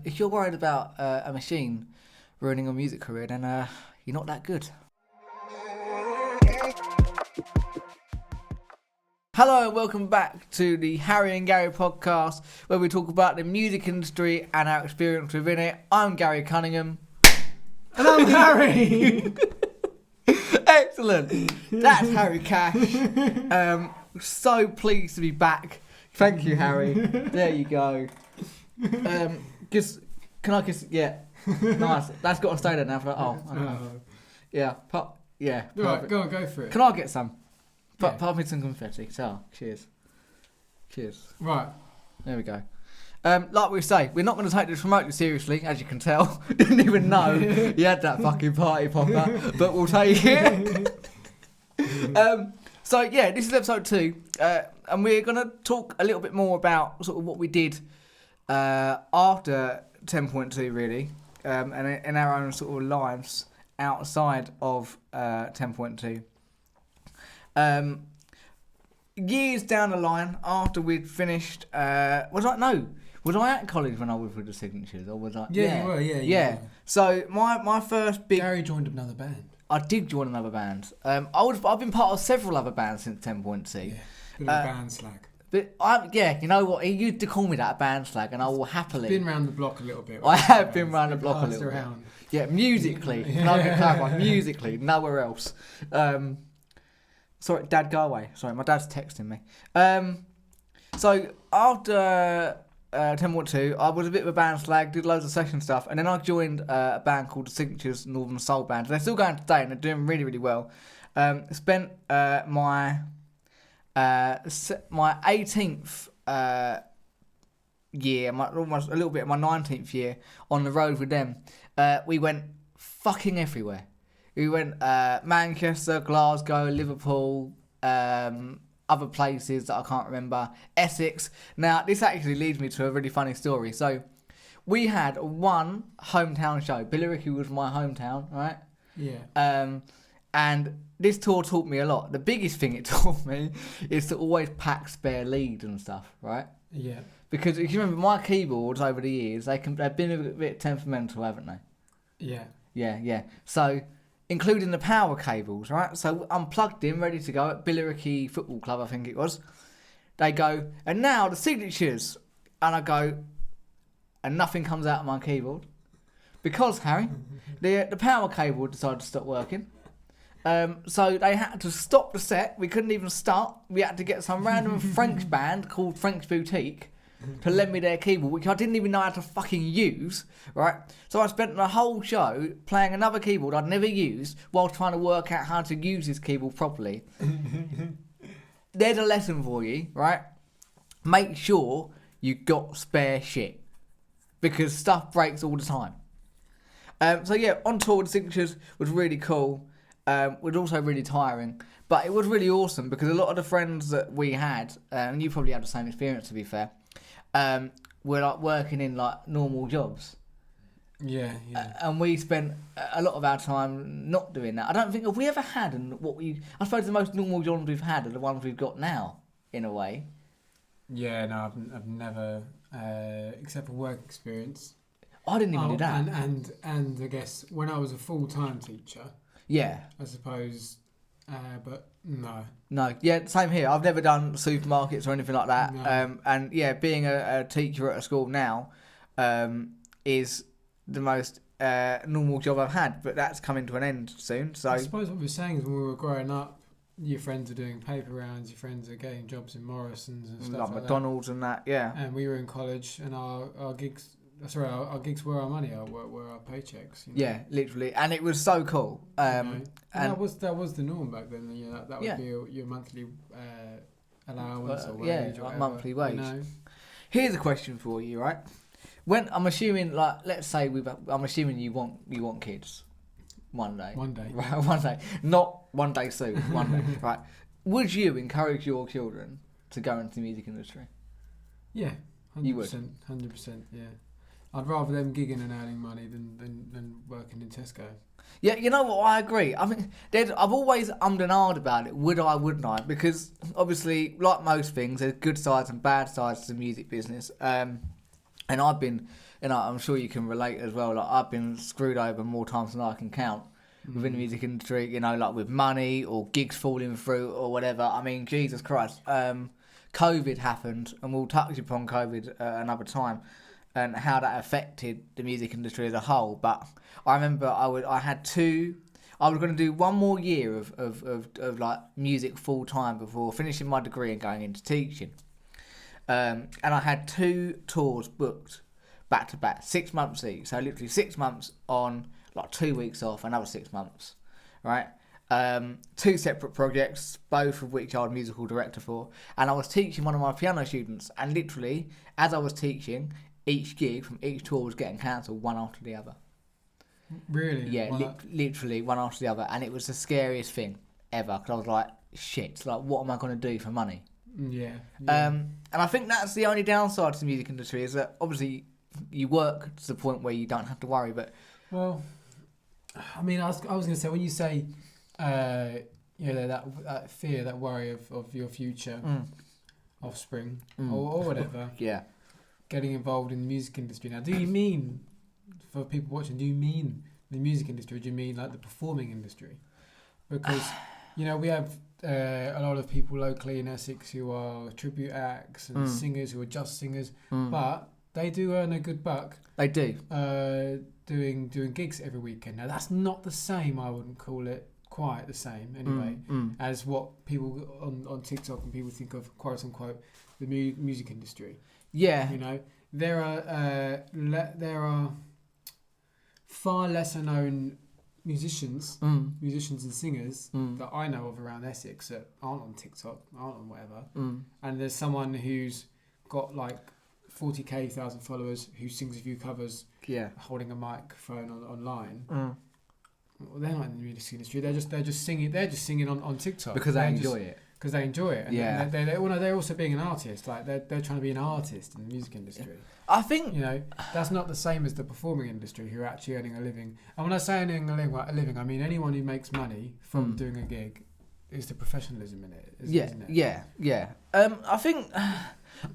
If you're worried about a machine ruining your music career, then you're not that good. Hello and welcome back to the Harry and Gary podcast, where we talk about the music industry and our experience within it. I'm Gary Cunningham. And I'm Harry. Excellent. That's Harry Cash. So pleased to be back. Thank you, Harry. There you go. Can I kiss? Yeah. Nice. That's got to stay there now. Okay. Yeah. Yeah. Right, go for it. Can I get some? Pass me some confetti. So, cheers. Right. There we go. Like we say, we're not going to take this remotely seriously, as you can tell. Didn't even know you had that fucking party popper, but we'll take it. So yeah, this is episode 2, and we're going to talk a little bit more about sort of what we did after 10.2, really, and in our own sort of lives outside of 10.2. Years down the line, after we'd finished, was I at college when I was with the Signatures, or was I? Yeah, you were. Yeah. So my first big. Gary joined another band. I did join another band. I've been part of several other bands since 10.2. Yeah, bit of a band slag. But you know what? He used to call me that, a band slag, and I will happily. Been round the block a little bit. I have been round the block a little bit. Around. Yeah, musically. Can I get clarified? Musically, nowhere else. Sorry, Dad, go away. Sorry, my dad's texting me. So after 10.2, I was a bit of a band slag, did loads of session stuff, and then I joined a band called the Signatures Northern Soul Band. They're still going today, and they're doing really, really well. Spent my 18th year, almost a little bit of my 19th year on the road with them. We went fucking everywhere. We went Manchester, Glasgow, Liverpool, other places that I can't remember, Essex. Now, this actually leads me to a really funny story. So, we had one hometown show. Billericay was my hometown, right? Yeah. And this tour taught me a lot. The biggest thing it taught me is to always pack spare leads and stuff, right? Yeah. Because if you remember, my keyboards over the years, they've been a bit temperamental, haven't they? Yeah. Yeah. So, including the power cables, right? So I'm plugged in, ready to go at Billericay Football Club, I think it was. They go, and now the Signatures. And I go, and nothing comes out of my keyboard. Because, Harry, the power cable decided to stop working. So they had to stop the set. We couldn't even start. We had to get some random French band called French Boutique to lend me their keyboard, which I didn't even know how to fucking use, right? So I spent the whole show playing another keyboard I'd never used while trying to work out how to use this keyboard properly. There's a lesson for you, right? Make sure you got spare shit, because stuff breaks all the time. So yeah, on tour with the Signatures was really cool. Was also really tiring, but it was really awesome because a lot of the friends that we had, and you probably had the same experience to be fair, were like working in like normal jobs. Yeah. And we spent a lot of our time not doing that. I don't think, have we ever had, I suppose the most normal jobs we've had are the ones we've got now, in a way. Yeah, no, I've never, except for work experience. I didn't even do that. And I guess when I was a full-time teacher. Yeah. I suppose, but no. No, yeah, same here. I've never done supermarkets or anything like that. No. And yeah, being a teacher at a school now is the most normal job I've had, but that's coming to an end soon. So I suppose what we're saying is when we were growing up, your friends are doing paper rounds, your friends are getting jobs in Morrison's and stuff like McDonald's and that, yeah. And we were in college, and our gigs. Sorry, our gigs were our money, were our paychecks. You know? Yeah, literally, and it was so cool. And that was the norm back then. You know, that would be your monthly allowance or wage, or whatever, monthly wage. You know? Here's a question for you, right? When I'm assuming, like, let's say I'm assuming you want kids one day. One day. Right, one day, not one day soon. One day, right? Would you encourage your children to go into the music industry? Yeah, 100%. You would. 100%. Yeah. I'd rather them gigging and earning money than working in Tesco. Yeah, you know what? I agree. I mean, I've always ummed and ahed about it. Would I? Wouldn't I? Because obviously, like most things, there's good sides and bad sides to the music business. And I've been, I'm sure you can relate as well. Like I've been screwed over more times than I can count within the music industry. You know, like with money or gigs falling through or whatever. I mean, Jesus Christ. COVID happened, and we'll touch upon COVID another time, and how that affected the music industry as a whole. But I remember I was going to do one more year of like music full time before finishing my degree and going into teaching. And I had 2 tours booked back to back, 6 months each. So literally 6 months on, like 2 weeks off, another 6 months, right? 2 separate projects, both of which I was musical director for. And I was teaching one of my piano students, and literally, as I was teaching, each gig from each tour was getting cancelled one after the other. Really? Yeah, literally one after the other. And it was the scariest thing ever, because I was like, shit, like what am I going to do for money? Yeah. And I think that's the only downside to the music industry, is that obviously you work to the point where you don't have to worry. But well, I mean, I was going to say, when you say, that fear, that worry of your future offspring or whatever, yeah, getting involved in the music industry. Now, do you mean, for people watching, do you mean the music industry, or do you mean like the performing industry? Because we have a lot of people locally in Essex who are tribute acts and singers who are just singers, but they do earn a good buck. They do. Doing gigs every weekend. Now, that's not the same. I wouldn't call it quite the same anyway as what people on TikTok and people think of, quote unquote, the music industry. Yeah. There are far lesser known musicians and singers that I know of around Essex that aren't on TikTok, aren't on whatever. And there's someone who's got like 40,000 followers who sings a few covers, holding a microphone online. Well, they're not in the music industry. They're just singing on TikTok because they enjoy it. Because they enjoy it. And they're also being an artist. Like they're trying to be an artist in the music industry. I think that's not the same as the performing industry, who are actually earning a living. And when I say earning a living, I mean anyone who makes money from doing a gig. Is the professionalism in it? Isn't it? Yeah. I think.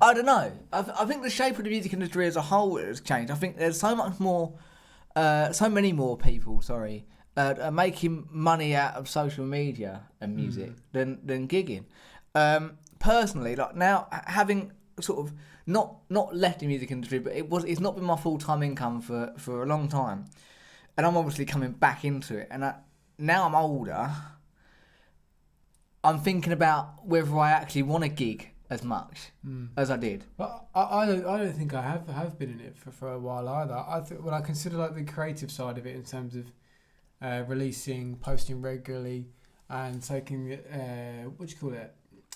I don't know. I think the shape of the music industry as a whole has changed. I think there's so many more people, are making money out of social media and music than gigging. Personally, like now, having sort of not left the music industry, but it's not been my full-time income for a long time, and I'm obviously coming back into it. And now I'm older, I'm thinking about whether I actually want to gig as much as I did. But I don't think I have been in it for a while either. I consider like the creative side of it in terms of releasing, posting regularly, and taking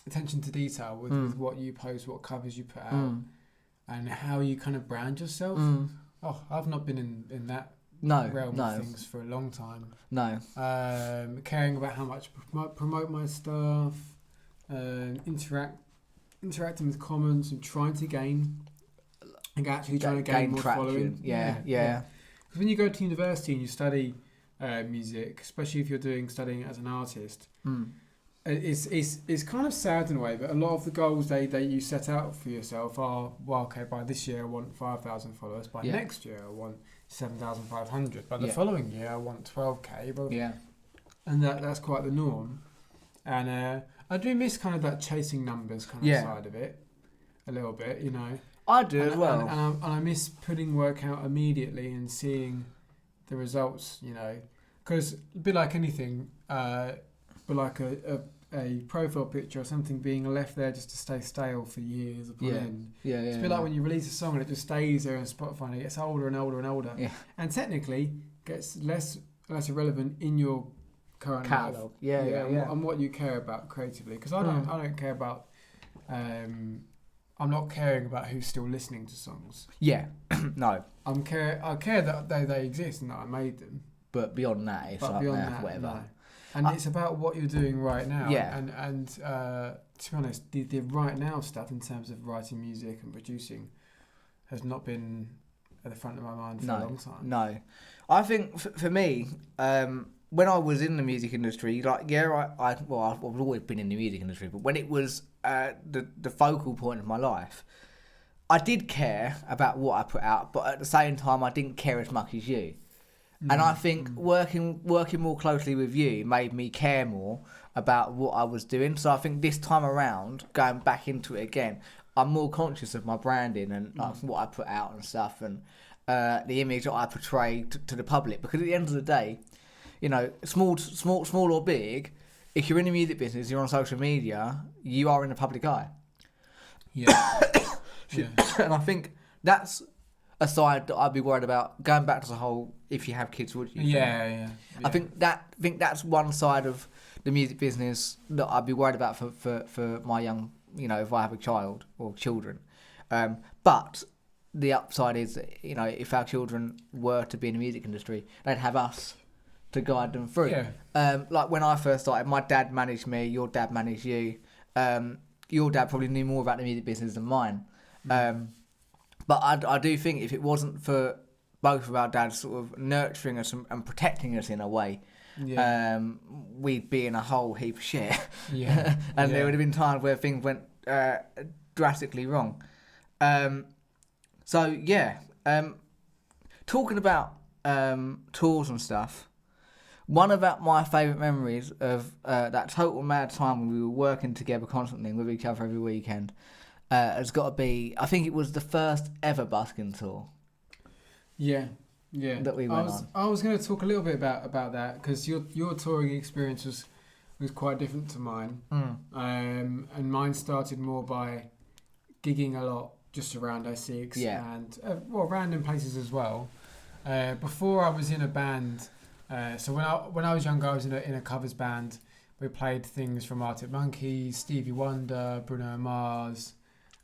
attention to detail with what you post, what covers you put out, and how you kind of brand yourself. I've not been in that realm of things for a long time. No. Caring about how much promote my stuff, interacting with comments and trying to gain more traction. Following. Yeah. Because when you go to university and you study music, especially if you're studying as an artist, it's kind of sad in a way. But a lot of the goals that you set out for yourself are, by this year I want 5,000 followers. By next year I want 7,500. By the following year I want 12k. And that's quite the norm. And I do miss kind of that chasing numbers kind of side of it a little bit, I do as well. And I miss putting work out immediately and seeing the results, because a bit like anything, but like a profile picture or something being left there just to stay stale for years upon end. It's a bit like when you release a song and it just stays there on Spotify and it gets older and older and older. Yeah. And technically gets less irrelevant in your current catalog. And what you care about creatively. Because I don't care about... I'm not caring about who's still listening to songs. Yeah. No. I care that they exist and that I made them. But beyond that, it's whatever. No. And it's about what you're doing right now. Yeah. And to be honest, the right now stuff in terms of writing music and producing has not been at the front of my mind for a long time. No. I think for me, when I was in the music industry, I've always been in the music industry, but when it was the focal point of my life, I did care about what I put out, but at the same time, I didn't care as much as you. And I think working more closely with you made me care more about what I was doing. So I think this time around, going back into it again, I'm more conscious of my branding and like what I put out and stuff, and the image that I portray to the public. Because at the end of the day, you know, small or big, if you're in the music business, you're on social media, you are in the public eye. Yeah. Yeah. And I think that's a side that I'd be worried about. Going back to the whole, if you have kids, would you? Yeah. I think that's one side of the music business that I'd be worried about for my young, you know, if I have a child or children. But the upside is, you know, if our children were to be in the music industry, they'd have us to guide them through. Yeah. Like when I first started, my dad managed me, your dad managed you. Your dad probably knew more about the music business than mine. But I do think if it wasn't for both of our dads sort of nurturing us and protecting us in a way, we'd be in a whole heap of shit. Yeah. And there would have been times where things went drastically wrong. Talking about tours and stuff, one of my favourite memories of that total mad time when we were working together constantly with each other every weekend has got to be, I think it was the first ever busking tour. Yeah. That we went on. I was going to talk a little bit about that because your touring experience was quite different to mine. And mine started more by gigging a lot just around Essex and random places as well. Before I was in a band, so when I was younger, I was in a covers band. We played things from Arctic Monkeys, Stevie Wonder, Bruno Mars,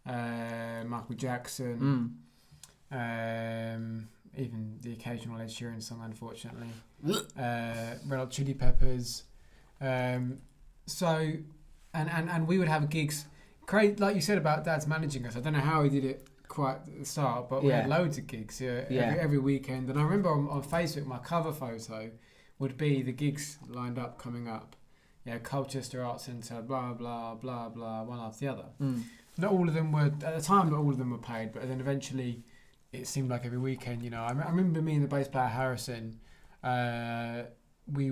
Michael Jackson, even the occasional Ed Sheeran song, unfortunately. Red Hot Chili Peppers. So we would have gigs. Like you said about Dad's managing us. I don't know how he did it quite at the start, but we had loads of gigs every weekend. And I remember on Facebook, my cover photo would be the gigs lined up coming up. Yeah, Colchester Arts Centre, blah blah blah blah, one after the other. Not all of them were at the time. Not all of them were paid, but then eventually, it seemed like every weekend. You know, I remember me and the bass player Harrison. They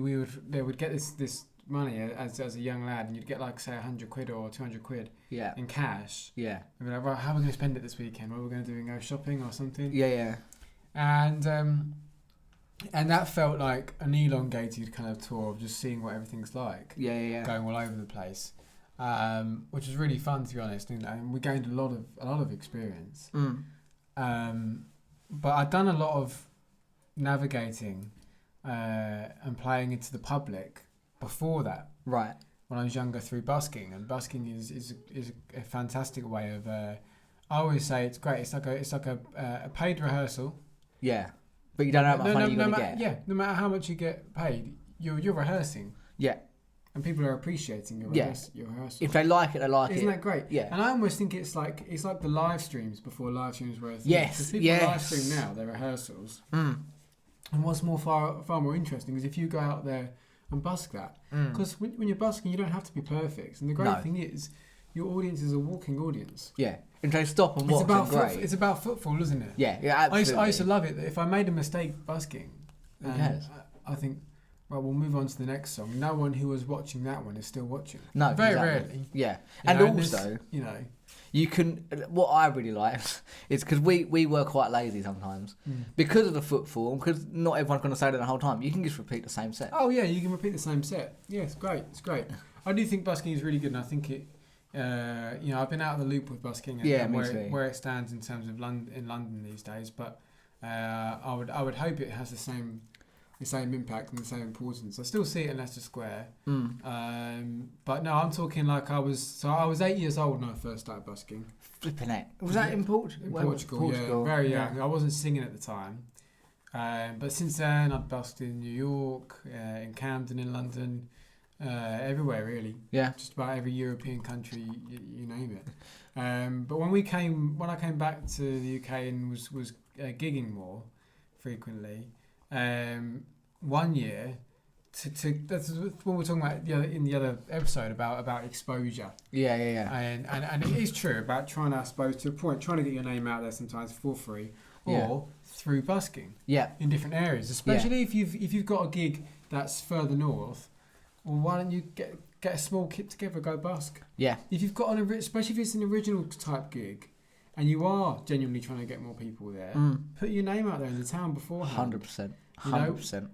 would get this money as a young lad, and you'd get like say £100 or £200 in cash. Yeah. And be like, right, how are we going to spend it this weekend? What are we going to do? Go shopping or something? Yeah. And that felt like an elongated kind of tour of just seeing what everything's like. Yeah. Going all over the place, which was really fun, to be honest. And we gained a lot of experience. But I'd done a lot of navigating and playing into the public before that. Right. When I was younger, through busking, and busking is a fantastic way of. I always say it's great. It's like a paid rehearsal. Yeah. But you don't know how much money you're going to get. Yeah, no matter how much you get paid, you're rehearsing. Yeah. And people are appreciating your rehearsal. If they like it, they like it. Isn't that great? Yeah. And I almost think it's like the live streams before live streams were a thing. Yes. Because people live stream now, their rehearsals. And what's far more interesting is if you go out there and busk that. Because when you're busking, you don't have to be perfect. And the great thing is, your audience is a walking audience. Yeah. And they stop and watch. It's about footfall, isn't it? Yeah, absolutely. I used to love it. That if I made a mistake busking, I think, right, we'll move on to the next song. No one who was watching that one is still watching. No, very rarely. Yeah, and also, you can. What I really like is because we were quite lazy sometimes because of the footfall. Because not everyone's going to say that the whole time. You can just repeat the same set. Oh yeah, you can repeat the same set. Yeah, it's great. I do think busking is really good, and I think it. I've been out of the loop with busking and where it stands in terms of in London these days, but I would hope it has the same impact and the same importance. I still see it in Leicester Square, but no, I'm talking like I was 8 years old when I first started busking. Flipping it. Was that in Portugal? In Portugal, yeah, very young. Yeah. I wasn't singing at the time, but since then I've busked in New York, in Camden, in London. Everywhere really, just about every European country, you name it. But when I came back to the UK and was gigging more frequently, one year that's what we were talking about in the other episode about exposure. Yeah. And it is true about trying to, I suppose, to a point, trying to get your name out there sometimes for free or through busking. Yeah. In different areas, especially if you've got a gig that's further north. Well, why don't you get a small kit together, go busk? Yeah. If you've got especially if it's an original type gig, and you are genuinely trying to get more people there, put your name out there in the town beforehand. 100%. 100%.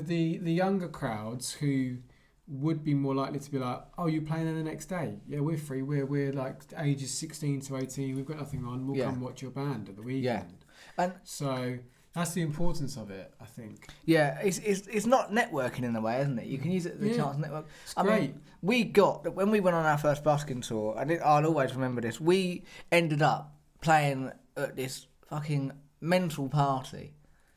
The younger crowds who would be more likely to be like, oh, you're playing there the next day? Yeah, we're free. We're like ages 16 to 18. We've got nothing on. We'll come watch your band at the weekend. Yeah. And so that's the importance of it, I think. Yeah, it's not networking in a way, isn't it? You can use it as a chance to network. It's great. Mean, we got, when we went on our first busking tour, and I'll always remember this, we ended up playing at this fucking mental party.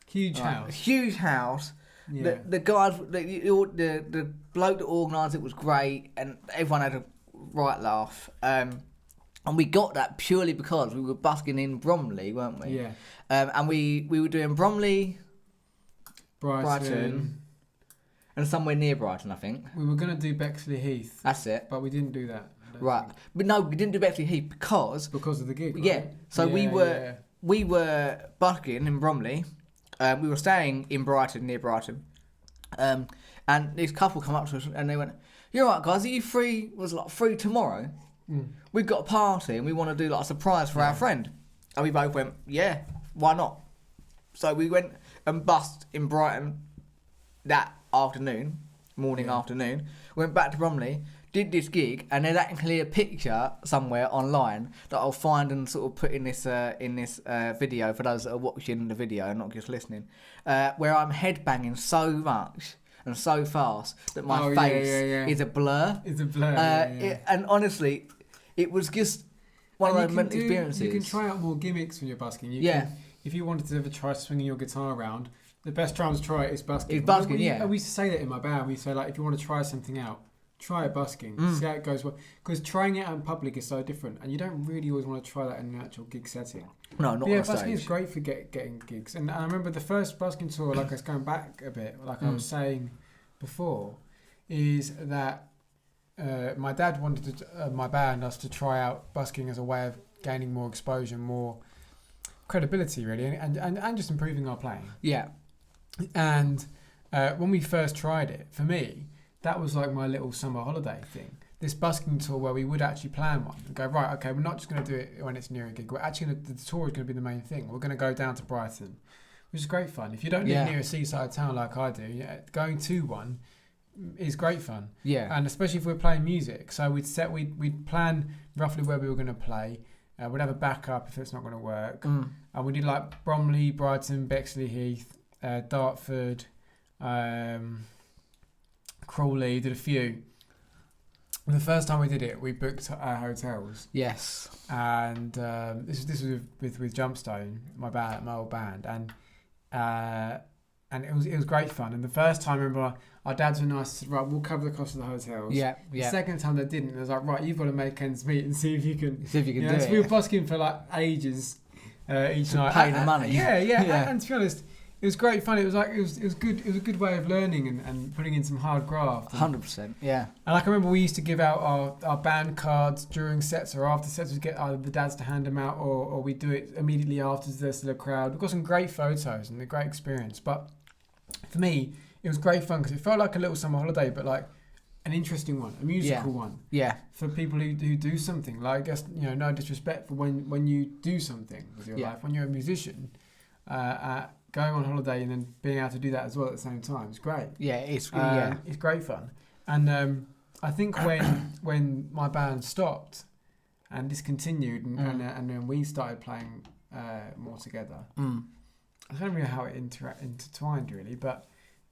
Huge house. Yeah. The guys, the bloke that organised it was great, and everyone had a right laugh. And we got that purely because we were busking in Bromley, weren't we? Yeah. And we were doing Bromley, Brighton, and somewhere near Brighton, I think. We were going to do Bexley Heath. That's it. But we didn't do that. Right. But no, we didn't do Bexley Heath because of the gig, right? Yeah. So we were busking in Bromley. We were staying in Brighton, near Brighton. And this couple come up to us and they went, "You're right, guys, are you free? Was like free tomorrow? We've got a party and we want to do like a surprise for our friend." And we both went, "Yeah, why not?" So we went and busked in Brighton that afternoon. Went back to Bromley, did this gig, and there's actually a picture somewhere online that I'll find and sort of put in this video for those that are watching the video and not just listening, where I'm headbanging so much and so fast that my face is a blur. It's a blur. And honestly, it was just one of those mental experiences. You can try out more gimmicks when you're busking. If you wanted to ever try swinging your guitar around, the best time to try it is busking. It's busking, We used to say that in my band. We say, like, if you want to try something out, try it busking. See how it goes. Because trying it out in public is so different, and you don't really always want to try that in an actual gig setting. No, not on a stage. Busking is great for getting gigs. And I remember the first busking tour, like I was going back a bit, like I was saying before, is that my dad wanted my band, us to try out busking as a way of gaining more exposure, more credibility, really, and just improving our playing. Yeah. And when we first tried it, for me, that was like my little summer holiday thing. This busking tour where we would actually plan one and go, right, okay, we're not just going to do it when it's near a gig. We're actually the tour is going to be the main thing. We're going to go down to Brighton, which is great fun. If you don't live near a seaside town like I do, going to one is great fun. Yeah. And especially if we're playing music. So we'd plan roughly where we were going to play. We'd have a backup if it's not going to work. And we did like Bromley, Brighton, Bexley Heath, Dartford, Crawley, did a few. And the first time we did it, we booked our hotels. Yes. And this was with Jumpstone, my old band, and it was great fun. And the first time, I remember our dads were nice. Said, right, we'll cover the cost of the hotels. Yeah. The second time they didn't. It was like, right, you've got to make ends meet and see if you can do it. So we were busking for like ages each night. Paying the money. Yeah. And to be honest, it was great fun. It was like it was good. It was a good way of learning and putting in some hard graft. 100%. Yeah. And like I remember, we used to give out our band cards during sets or after sets. We'd get either the dads to hand them out, or we do it immediately after there's still a crowd. We've got some great photos and a great experience. But for me, it was great fun because it felt like a little summer holiday, but like an interesting one, a musical one. Yeah. For people who do something. Like, I guess, no disrespect for when you do something with your life, when you're a musician, going on holiday and then being able to do that as well at the same time is great. Yeah, it's great fun. And I think when my band stopped and discontinued and then we started playing more together, I don't know how it intertwined really, but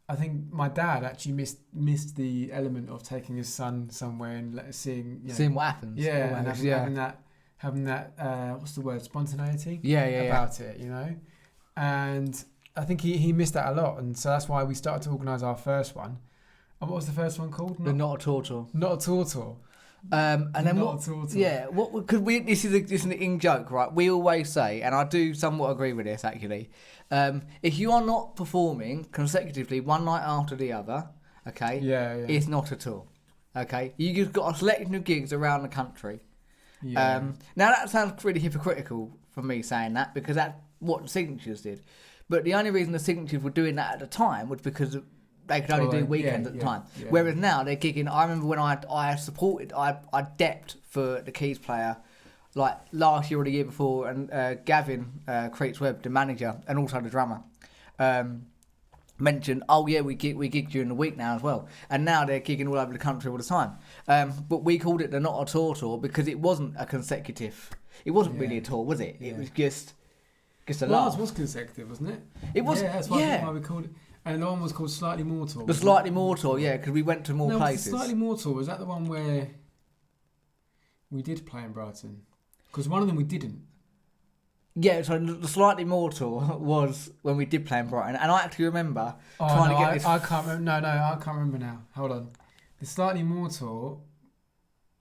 I think my dad actually missed the element of taking his son somewhere and seeing what happens. Yeah, and having that what's the word, spontaneity. About it, and I think he missed that a lot, and so that's why we started to organise our first one. And what was the first one called? Not a Tour Tour. Not a Tour Tour. And then Not a Tour Tour. Yeah, what could we? This is an in joke, right? We always say, and I do somewhat agree with this actually. If you are not performing consecutively one night after the other, Okay. Yeah. It's not at all. Okay. You just got a selection of gigs around the country. Yeah. Now that sounds pretty hypocritical for me saying that, because that's what the Signatures did. But the only reason the Signatures were doing that at the time was because they could only do weekends at the time. Yeah. Whereas now they're gigging. I remember when I depped for the keys player, like last year or the year before, and Gavin Creech Webb, the manager and also the drummer, mentioned, we gig during the week now as well, and now they're gigging all over the country all the time. But we called it the Not a Tour because it wasn't a consecutive. It wasn't really a tour, was it? It was just a laugh. Ours was consecutive, wasn't it? It was. Yeah, that's why we called it. And the one was called Slightly More Tour. The Slightly More Tour, yeah, because we went to more places. Slightly More Tour, was that the one where we did play in Brighton? Because one of them we didn't. Yeah, so the Slightly More Tour was when we did play in Brighton, and I actually remember trying to get this. I can't remember. No, I can't remember now. Hold on. The Slightly More Tour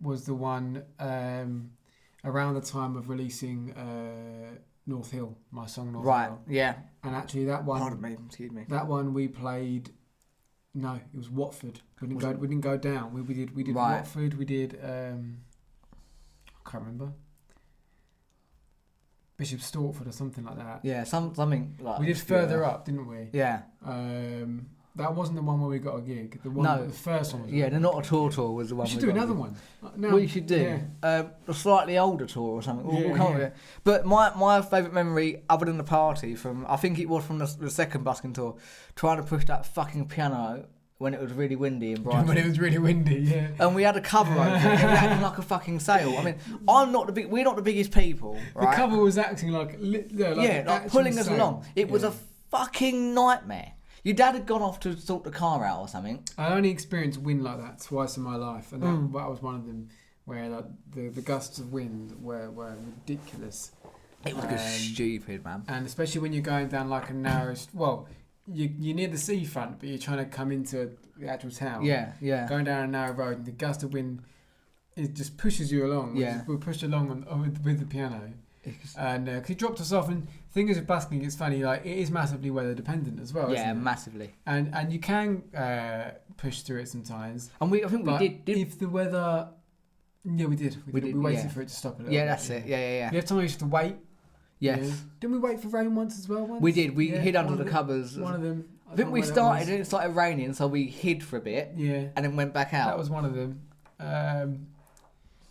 was the one around the time of releasing North Hill, my song North Hill. Right, yeah. And actually that one... Pardon me, excuse me. That one we played... No, it was Watford. We didn't go down. We did right. Watford, we did... I can't remember. Bishop Stortford or something like that. Yeah, something like... We did Further Up, didn't we? Yeah. That wasn't the one where we got a gig. The first one was... Yeah, the Not a Tour was the one. We should do another one. No, we should do a slightly older tour or something. We'll come with it. But my favourite memory, other than the party, I think it was from the second busking tour, trying to push that fucking piano when it was really windy in Brighton. When it was really windy, yeah. And we had a cover over it. It was acting like a fucking sail. I mean, we're not the biggest people, right? The cover was acting like pulling us sail. along. It was a fucking nightmare. Your dad had gone off to sort the car out or something. I only experienced wind like that twice in my life, and that was one of them where the gusts of wind were ridiculous. It was just stupid, man. And especially when you're going down like a narrow... Well, you're near the seafront, but you're trying to come into the actual town. Yeah. Going down a narrow road, and the gust of wind, it just pushes you along. Yeah. We're pushed along with the piano. And cause he dropped us off, and the thing is with busking, it's funny, like it is massively weather dependent as well. Yeah, isn't it? massively. And you can push through it sometimes. And I think we did. If the weather, we did. We waited for it to stop a little. Yeah, that's it. Yeah. You have time to wait. Yes. Yeah. Didn't we wait for rain once as well? We did. We hid under the covers. One of them. I think we started and it started raining, so we hid for a bit. Yeah. And then went back out. That was one of them.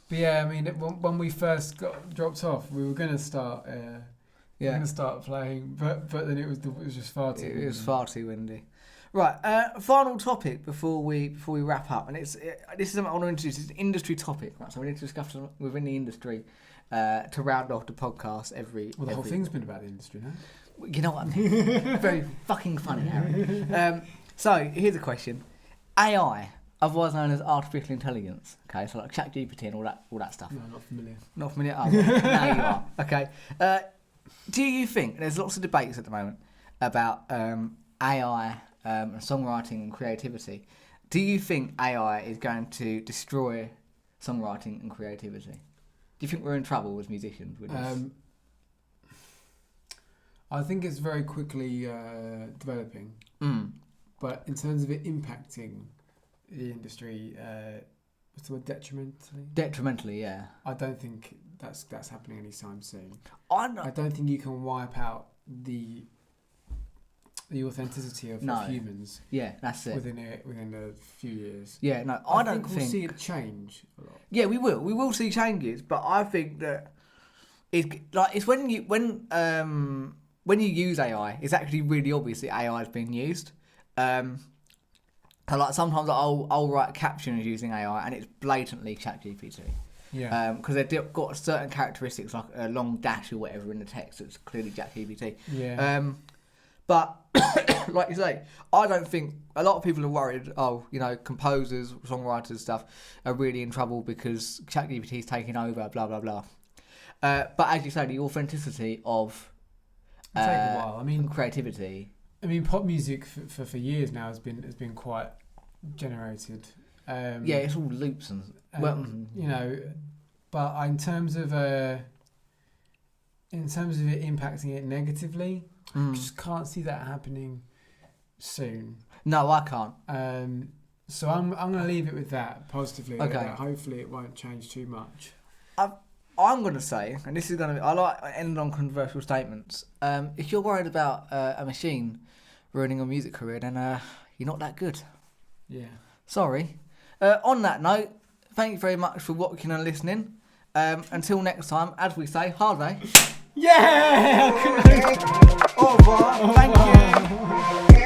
But yeah, I mean, when we first got dropped off, we were going to start. We're going to start playing, but then it was just far too. It was far too windy. Right. Final topic before we wrap up, and this is something I want to introduce. It's an industry topic, right? So we need to discuss it within the industry to round off the podcast every. Well, the whole thing's been about the industry, no? You know what I mean? Very fucking funny, Harry. So here's a question: AI. Otherwise known as artificial intelligence, okay, so like ChatGPT and all that stuff. No, not familiar. Not familiar? Oh, well, now you are. Okay. Do you think, there's lots of debates at the moment about AI and songwriting and creativity. Do you think AI is going to destroy songwriting and creativity? Do you think we're in trouble as musicians with this? I think it's very quickly developing. But in terms of it impacting the industry, what's the word, detrimentally? Detrimentally, yeah. I don't think that's happening anytime soon. I don't think you can wipe out the authenticity of humans. Yeah, that's it. Within a few years. Yeah, no, I don't think we'll see it change a lot. Yeah, we will. We will see changes, but I think that it's when you use AI, it's actually really obvious that AI is being used. Like sometimes I'll write captions using AI and it's blatantly ChatGPT. Yeah. Because they've got certain characteristics like a long dash or whatever in the text that's clearly ChatGPT. Yeah. But like you say, I don't think a lot of people are worried. Composers, songwriters, stuff are really in trouble because ChatGPT is taking over. Blah blah blah. But as you say, the authenticity of it'll take a while. I mean, creativity. I mean, pop music for years now has been quite generated. It's all loops and but in terms of it impacting it negatively, I just can't see that happening soon. No, I can't. So I'm going to leave it with that positively. Okay. That hopefully it won't change too much. I'm going to say, and this is going to be, I like ending on controversial statements. If you're worried about a machine ruining your music career, then you're not that good. Yeah. Sorry. On that note, thank you very much for watching and listening. Until next time, as we say, holiday. Yeah! Au revoir. Thank you.